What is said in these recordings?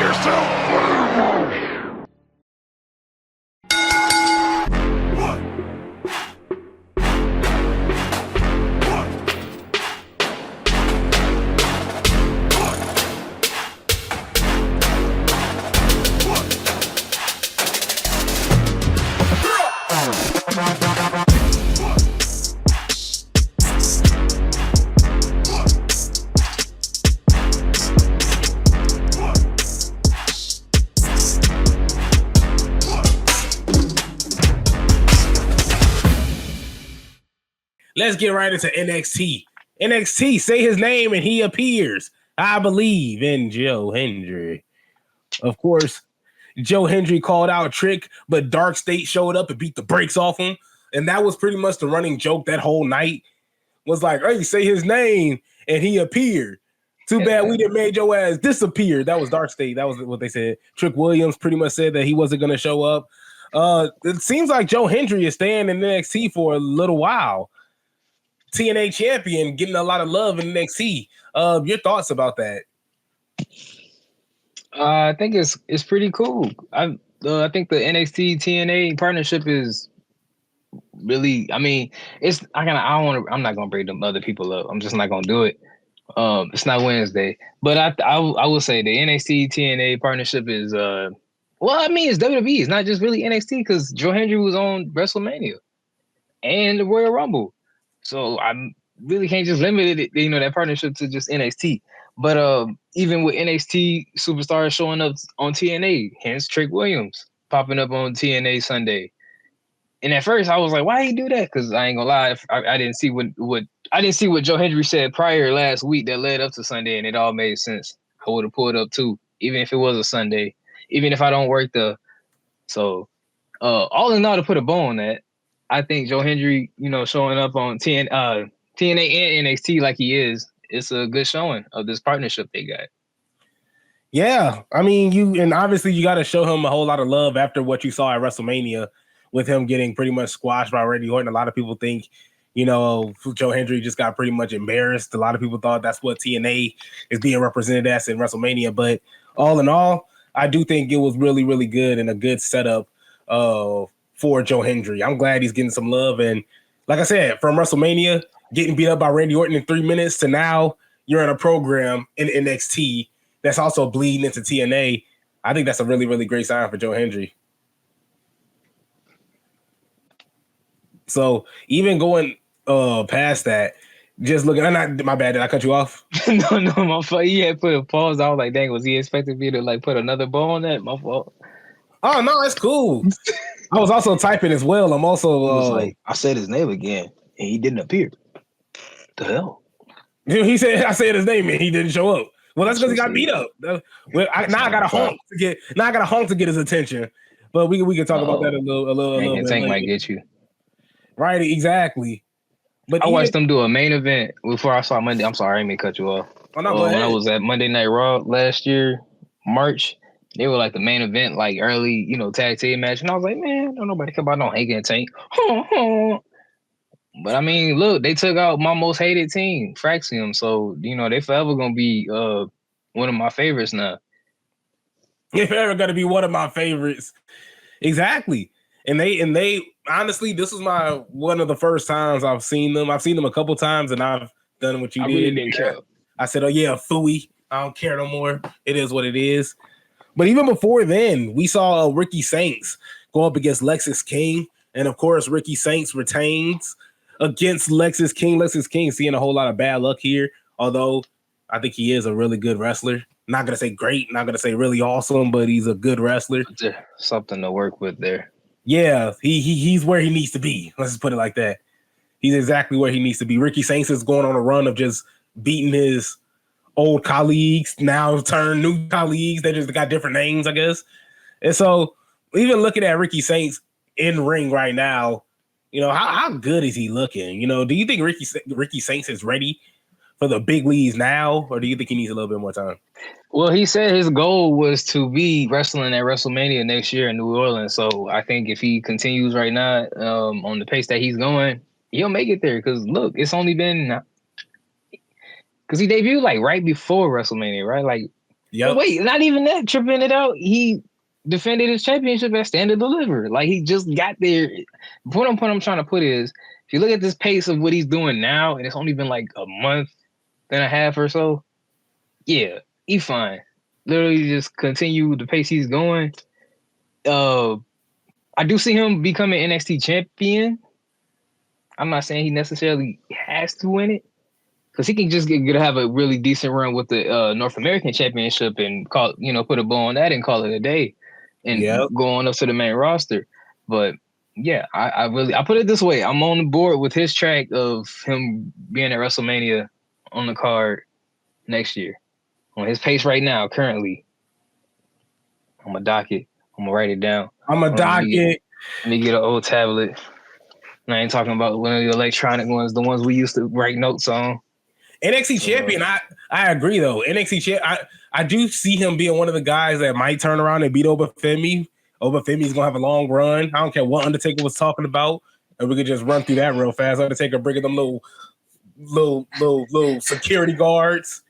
yourself. Let's get right into NXT. NXT, say his name and he appears. I believe in Joe Hendry. Of course, Joe Hendry called out Trick, but DarkState showed up and beat the brakes off him. And that was pretty much the running joke that whole night. Was like, hey, say his name and he appeared. Too bad we didn't make your ass disappear. That was DarkState. That was what they said. Trick Williams pretty much said that he wasn't going to show up. It seems like Joe Hendry is staying in NXT for a little while. TNA champion, getting a lot of love in NXT. Your thoughts about that? I think it's pretty cool. I think the NXT TNA partnership is really. I mean, I'm not gonna bring them other people up. I'm just not gonna do it. It's not Wednesday, but I will say the NXT TNA partnership is well, I mean, it's WWE. It's not just really NXT because Joe Hendry was on WrestleMania and the Royal Rumble. So I really can't just limit it, that partnership to just NXT. But even with NXT superstars showing up on TNA, hence Trick Williams popping up on TNA Sunday. And at first I was like, why he do that? Because I ain't gonna lie, I didn't see what Joe Hendry said prior last week that led up to Sunday, and it all made sense. I would have pulled up too, even if it was a Sunday, even if I don't work so all in all, to put a bow on that, I think Joe Hendry, showing up on TNA and NXT like he is, it's a good showing of this partnership they got. Yeah, I mean, obviously you got to show him a whole lot of love after what you saw at WrestleMania with him getting pretty much squashed by Randy Orton. A lot of people think, Joe Hendry just got pretty much embarrassed. A lot of people thought that's what TNA is being represented as in WrestleMania. But all in all, I do think it was really, really good and a good setup for Joe Hendry. I'm glad he's getting some love. And like I said, from WrestleMania, getting beat up by Randy Orton in 3 minutes to now you're in a program in NXT that's also bleeding into TNA. I think that's a really, really great sign for Joe Hendry. So even going past that, just looking, my bad, did I cut you off? No, my fault. He had put a pause. I was like, dang, was he expecting me to put another bow on that? My fault. Oh, no, it's cool. I was also typing as well. I'm also I said his name again and he didn't appear. The hell? He said I said his name and he didn't show up. Well, that's because he got beat up. Now I got a honk to get his attention. But we can talk about that a little bit. Tank might get you. Right, exactly. But I watched them do a main event before I saw Monday. I'm sorry, I didn't mean to cut you off. When I was at Monday Night Raw last year, March, they were like the main event, like early, tag team match. And I was like, man, don't nobody care about no Hank and Tank. But I mean, look, they took out my most hated team, Fraxium. So, they forever gonna be one of my favorites now. They're forever gonna be one of my favorites. Exactly. And they honestly, this was one of the first times I've seen them. I've seen them a couple times and I've done what you did. Really didn't care. I said, oh yeah, phooey. I don't care no more. It is what it is. But even before then, we saw Ricky Saints go up against Lexus King. And of course, Ricky Saints retains against Lexus King. Lexus King seeing a whole lot of bad luck here. Although I think he is a really good wrestler. Not going to say great, not going to say really awesome, but he's a good wrestler. Something to work with there. Yeah, he's where he needs to be. Let's just put it like that. He's exactly where he needs to be. Ricky Saints is going on a run of just beating his old colleagues, now turned new colleagues. They just got different names, I guess. And so even looking at Ricky Saints in ring right now, how good is he looking? Do you think Ricky Saints is ready for the big leagues now, or do you think he needs a little bit more time? Well, he said his goal was to be wrestling at WrestleMania next year in New Orleans. So I think if he continues right now on the pace that he's going, he'll make it there. Because look, it's only been because he debuted right before WrestleMania, right? Yep. Wait, not even that. Tripping it out. He defended his championship at Stand and Deliver. Like he just got there. The point I'm trying to put is, if you look at this pace of what he's doing now, and it's only been like a month and a half or so, yeah, he fine. Literally just continue the pace he's going. I do see him becoming NXT champion. I'm not saying he necessarily has to win it, because he can just have a really decent run with the North American Championship and put a bow on that and call it a day, and go on up to the main roster. But yeah, I put it this way: I'm on the board with his track of him being at WrestleMania on the card next year. On his pace right now, currently, I'm gonna dock it. I'm gonna write it down. I'm a dock it. Let me get an old tablet. And I ain't talking about one of the electronic ones, the ones we used to write notes on. NXT champion, I agree though. NXT I do see him being one of the guys that might turn around and beat Obafemi. Obafemi's gonna have a long run. I don't care what Undertaker was talking about, and we could just run through that real fast. Undertaker bringing them little security guards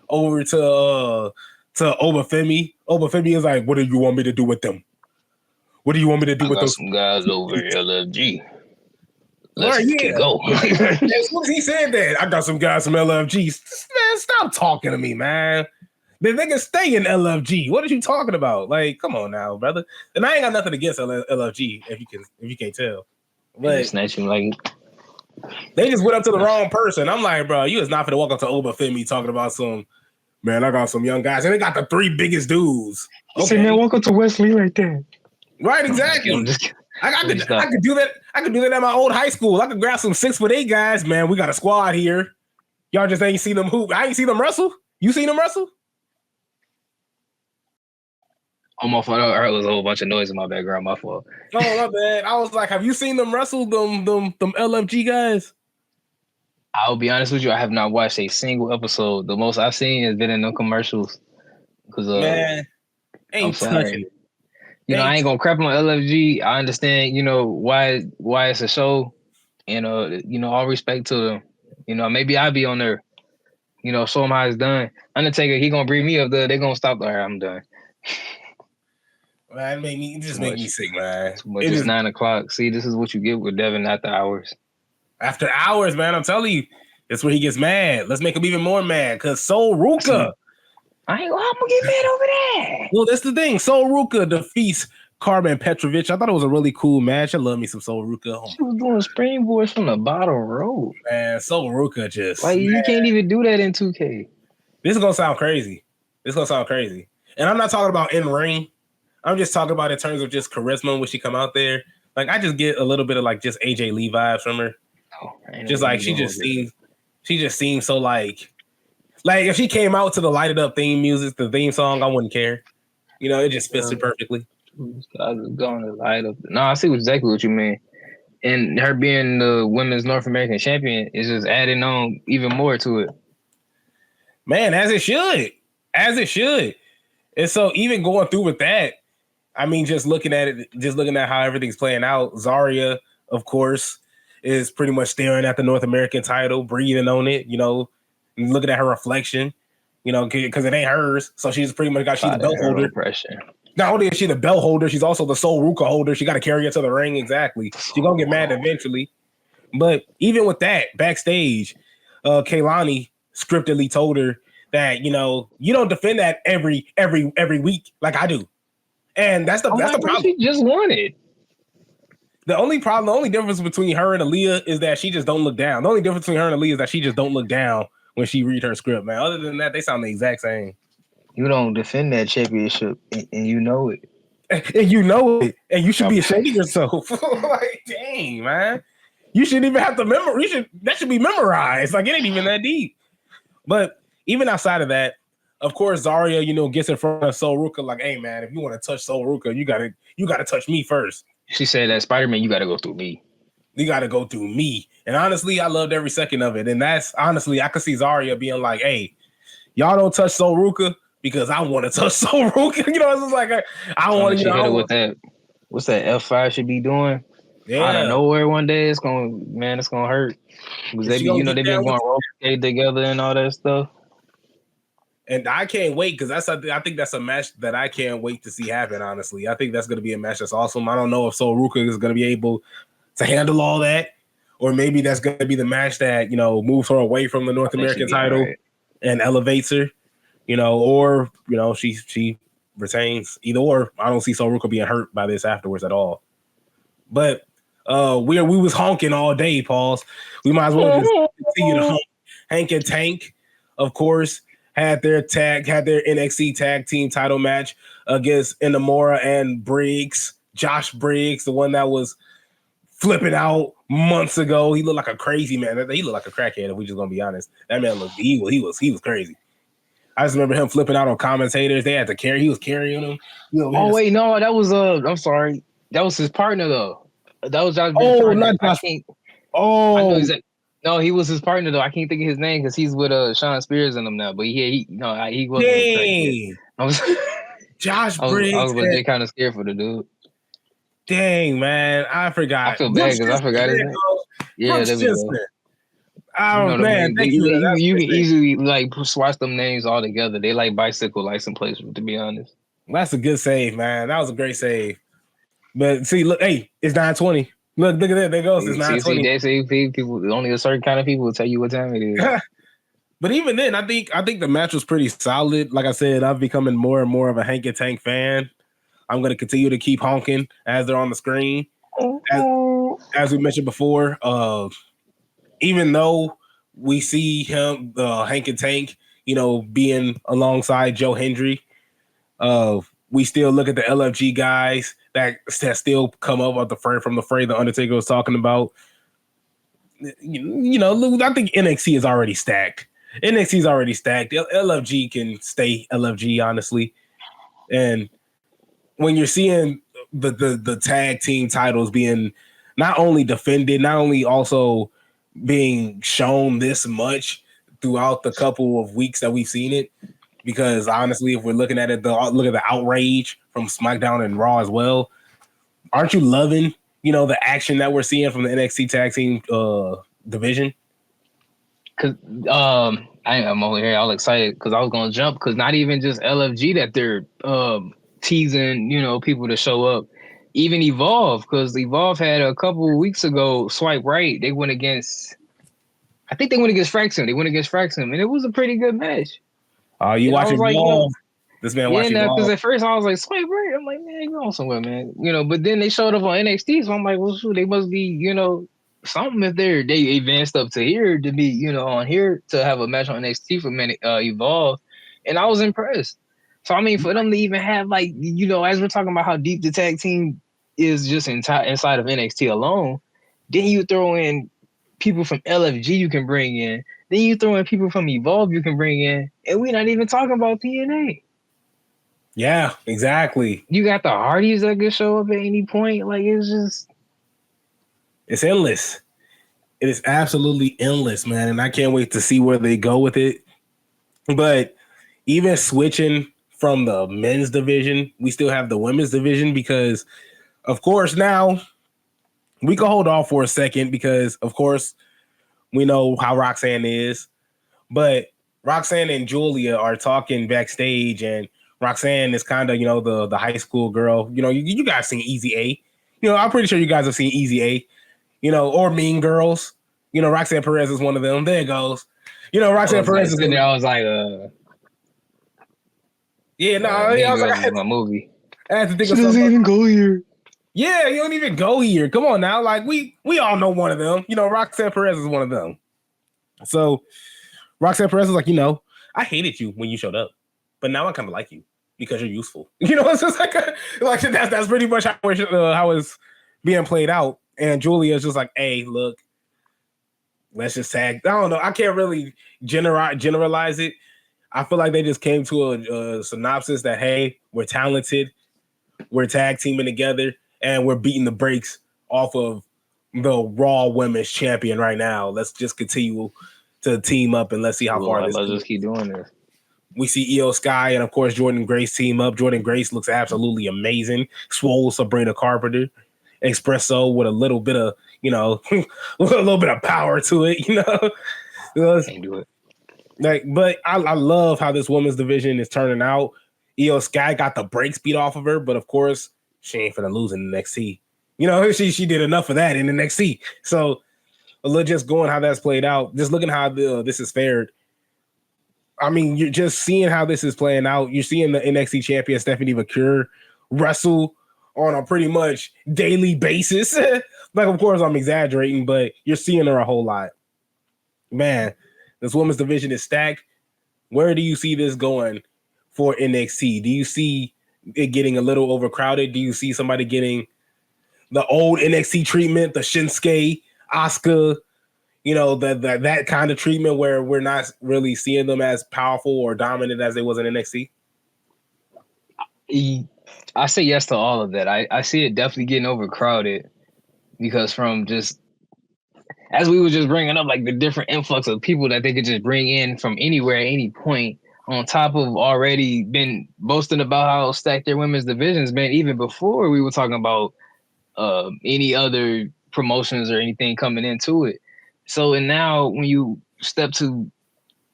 over to Obafemi. Obafemi is like, what do you want me to do with them? What do you want me to do with those? Some guys over at LFG. Let's go. As soon as he said that, I got some guys from LFG. Man, stop talking to me, man. They can stay in LFG. What are you talking about? Like, come on now, brother. And I ain't got nothing against LFG, if you can't tell. But snatching like they just went up to the wrong person. I'm like, bro, you is not finna walk up to Obafemi talking about some, man, I got some young guys. And they got the 3 biggest dudes. Okay, say, man, walk up to Wesley right there. Right, exactly. I could do that. I could do that at my old high school. I could grab some 6'8" guys. Man, we got a squad here. Y'all just ain't seen them hoop. I ain't seen them wrestle. You seen them wrestle? Oh, my fault. I heard a whole bunch of noise in my background. My fault. Oh, my bad. I was like, have you seen them wrestle? Them LFG guys? I'll be honest with you. I have not watched a single episode. The most I've seen has been in them commercials. Because man, ain't touching it. You know, I ain't gonna crap on LFG. I understand, why it's a show. And all respect to them. Maybe I'll be on there. Show them how it's done. Undertaker, he gonna bring me up there. They gonna stop there. I'm done. Man, it just make me sick, man. It's 9 o'clock. See, this is what you get with Devin after hours. After hours, man, I'm telling you, that's where he gets mad. Let's make him even more mad. Cause Sol Ruca. I'm gonna get mad over that. Well, that's the thing. Sol Ruca defeats Karmen Petrovic. I thought it was a really cool match. I love me some Sol Ruca. She was doing springboards from the bottom rope. Man, Sol Ruca just you can't even do that in 2K. This is gonna sound crazy. And I'm not talking about in ring. I'm just talking about in terms of just charisma when she come out there. Like I just get a little bit of like just AJ Lee vibes from her. Just like she just seems so like if she came out to the lighted up theme music, the theme song, I wouldn't care. It just fits it perfectly. Going to light up. No, I see exactly what you mean. And her being the women's North American champion is just adding on even more to it. Man, as it should. And so even going through with that, I mean, just looking at how everything's playing out, Zarya, of course, is pretty much staring at the North American title, breathing on it, looking at her reflection, because it ain't hers. So she's pretty much she's the belt holder. Not only is she the belt holder, she's also the Sol Ruca holder. She got to carry it to the ring. Exactly. She's going to get mad eventually. But even with that, backstage, Kaylani scriptedly told her that, you don't defend that every week like I do. And that's the problem. She just won it. The only difference between her and Aaliyah is that she just don't look down. The only difference between her and Aaliyah is that she just don't look down when she read her script, man. Other than that, they sound the exact same. You don't defend that championship, and you know it. And you know it. And you should be ashamed of yourself. Like, dang, man. You shouldn't even have to that should be memorized. Like, it ain't even that deep. But even outside of that, of course, Zarya, gets in front of Sol Ruca like, hey, man, if you want to touch Sol Ruca, you gotta touch me first. She said that Spider-Man, you got to go through me. You got to go through me. And honestly, I loved every second of it. And that's honestly, I could see Zarya being like, hey, y'all don't touch Sol Ruca because I want to touch Sol Ruca. It's just like, I want to, with that. What's that F5 should be doing? Yeah. Out of nowhere one day, it's going to hurt. Because they've been going roller skate together and all that stuff. And I can't wait because I think that's a match that I can't wait to see happen. Honestly, I think that's going to be a match that's awesome. I don't know if Ruca is going to be able to handle all that, or maybe that's going to be the match that moves her away from the North American title and elevates her. Or she retains. Either or. I don't see Ruca being hurt by this afterwards at all. But we was honking all day, Pauls. We might as well just continue to honk. Hank and Tank, of course, had their NXT tag team title match against Inamura and Briggs. Josh Briggs, the one that was flipping out months ago. He looked like a crazy man. He looked like a crackhead, if we're just gonna be honest. That man looked evil. He was crazy. I just remember him flipping out on commentators. They had to carry. He was carrying them. Oh wait, no, that was I'm sorry. That was his partner though. That was Josh. Not Josh. I know exactly. No, he was his partner though. I can't think of his name because he's with Sean Spears and them now. But he wasn't. Dang. Josh Briggs. I was legit kind of scared for the dude. Dang, man, I forgot. I feel bad because I forgot his name. Yeah, there we go. Oh man, thank you. You can easily swatch them names all together. They like bicycle license plates, to be honest. That's a good save, man. That was a great save. But see, look, hey, it's 9:20. Look at that. There goes. It's 9:20. People, only a certain kind of people will tell you what time it is. But even then, I think the match was pretty solid. Like I said, I'm becoming more and more of a Hank and Tank fan. I'm going to continue to keep honking as they're on the screen. As we mentioned before, even though we see him, Hank and Tank, being alongside Joe Hendry, we still look at the LFG guys that still come up from the fray the Undertaker was talking about. I think NXT is already stacked. NXT is already stacked. LFG can stay LFG, honestly. And when you're seeing the tag team titles being not only defended, not only also being shown this much throughout the couple of weeks that we've seen it, because honestly, if we're looking at it, look at the outrage from SmackDown and Raw as well. Aren't you loving, the action that we're seeing from the NXT tag team division? Because I'm over here all excited because I was gonna jump because not even just LFG that they're teasing, people to show up. Even Evolve, because Evolve had a couple of weeks ago, Swipe Right. They went against Fraxum. And it was a pretty good match. Oh, you watching Evolve? This man watching Evolve. Because at first I was like, Swipe Right. I'm like, man, you're going somewhere, man. But then they showed up on NXT, so I'm like, well, shoot, they must be, something if they advanced up to here to be, on here to have a match on NXT for Evolve. And I was impressed. So, I mean, for them to even have, as we're talking about how deep the tag team is just inside of NXT alone, then you throw in people from LFG you can bring in. Then you throw in people from Evolve you can bring in. And we're not even talking about TNA. Yeah, exactly. You got the Hardys that could show up at any point. It's endless. It is absolutely endless, man. And I can't wait to see where they go with it. But even switching from the men's division, we still have the women's division because, of course, now we can hold off for a second because, of course, we know how Roxanne is. But Roxanne and Giulia are talking backstage, and Roxanne is kind of, the high school girl. You guys seen Easy A. I'm pretty sure you guys have seen Easy A, or Mean Girls. Roxanne Perez is one of them. There it goes. Roxanne Perez is in there. I was like, yeah, no, I was like, my movie. I had to think she doesn't even go here. Yeah, you don't even go here. Come on now, we all know one of them. Roxanne Perez is one of them. So Roxanne Perez is like, I hated you when you showed up, but now I kind of like you because you're useful. It's just like that's pretty much how it's being played out. And Giulia is just like, hey, look, let's just tag. I don't know. I can't really generalize it. I feel like they just came to a synopsis that, hey, we're talented, we're tag teaming together, and we're beating the brakes off of the Raw Women's Champion right now. Let's just continue to team up and let's see how far this goes. Let's just keep doing this. We see Io Sky and, of course, Jordynne Grace team up. Jordynne Grace looks absolutely amazing. Swole Sabrina Carpenter. Espresso with a little bit of, with a little bit of power to it, Can't do it. But I love how this women's division is turning out. Io Sky got the brakes beat off of her, but of course she ain't finna lose in the NXT. She did enough of that in the NXT. So just going how that's played out, just looking how this is fared. I mean, you're just seeing how this is playing out. You're seeing the NXT champion Stephanie McCure wrestle on a pretty much daily basis. Of course, I'm exaggerating, but you're seeing her a whole lot. Man, this women's division is stacked. Where do you see this going for NXT? Do you see it getting a little overcrowded? Do you see somebody getting the old NXT treatment, the Shinsuke, Asuka, that kind of treatment where we're not really seeing them as powerful or dominant as they was in NXT? I say yes to all of that. I see it definitely getting overcrowded because from just, as we were just bringing up, like the different influx of people that they could just bring in from anywhere at any point, on top of already been boasting about how stacked their women's division's been even before we were talking about any other promotions or anything coming into it. So, and now when you step to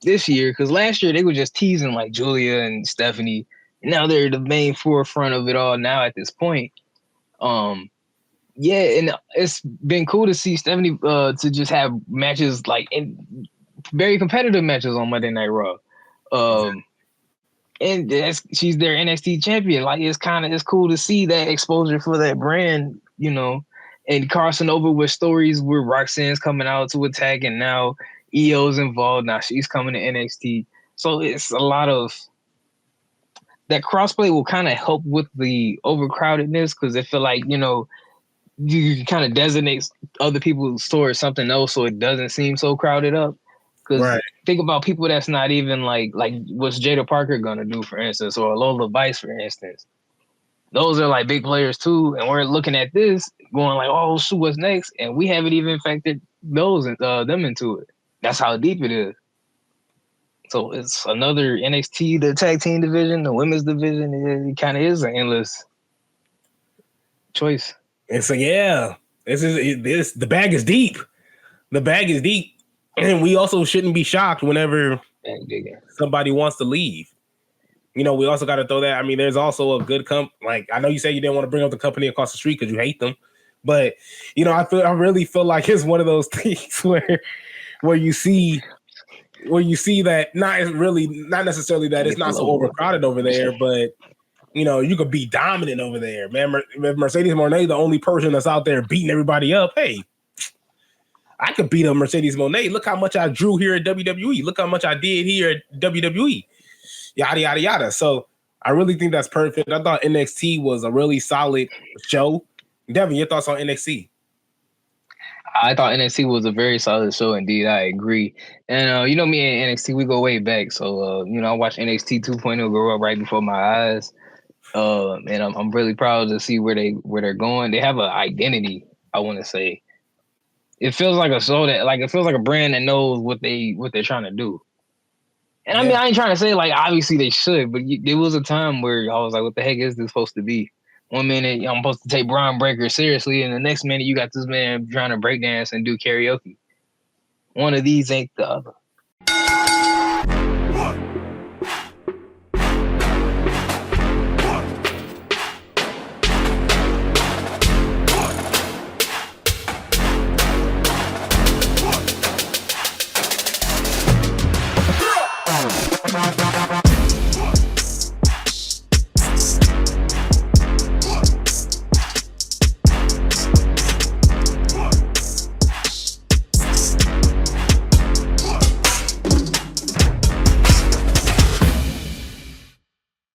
this year, because last year they were just teasing like Giulia and Stephanie, and now they're the main forefront of it all now at this point. Yeah, and it's been cool to see Stephanie to just have matches like very competitive matches on Monday Night Raw. And she's their NXT champion. Like it's cool to see that exposure for that brand, and crossing over with stories where Roxanne's coming out to attack, and now Io's involved. Now she's coming to NXT. So it's a lot of that crossplay will kind of help with the overcrowdedness because I feel like, you kind of designate other people's towards something else so it doesn't seem so crowded up. Because think about people that's not even like what's Jada Parker gonna do, for instance, or Lola Vice, for instance. Those are like big players too, and we're looking at this going like, oh shoot, what's next? And we haven't even factored them into it. That's how deep it is. So it's another NXT, the tag team division, the women's division. It kind of is an endless choice. And so the bag is deep. The bag is deep. And we also shouldn't be shocked whenever somebody wants to leave. We also got to throw that. I mean, there's also a good like I know you say you didn't want to bring up the company across the street because you hate them, but I really feel like it's one of those things where you see that not necessarily that it's not so overcrowded over there, but you could be dominant over there, man. Mercedes Moné, the only person that's out there beating everybody up. Hey, I could beat up Mercedes Moné. Look how much I drew here at WWE. Look how much I did here at WWE. Yada, yada, yada. So I really think that's perfect. I thought NXT was a really solid show. Devin, your thoughts on NXT? I thought NXT was a very solid show indeed. I agree. And, me and NXT, we go way back. So, I watched NXT 2.0 grow up right before my eyes. And I'm really proud to see where they're going. They have an identity, I want to say. It feels like a show that, it feels like a brand that knows what they're trying to do. And I mean, I ain't trying to say obviously they should, but there was a time where I was like, what the heck is this supposed to be? One minute I'm supposed to take Braun Breaker seriously, and the next minute you got this man trying to break dance and do karaoke. One of these ain't the other.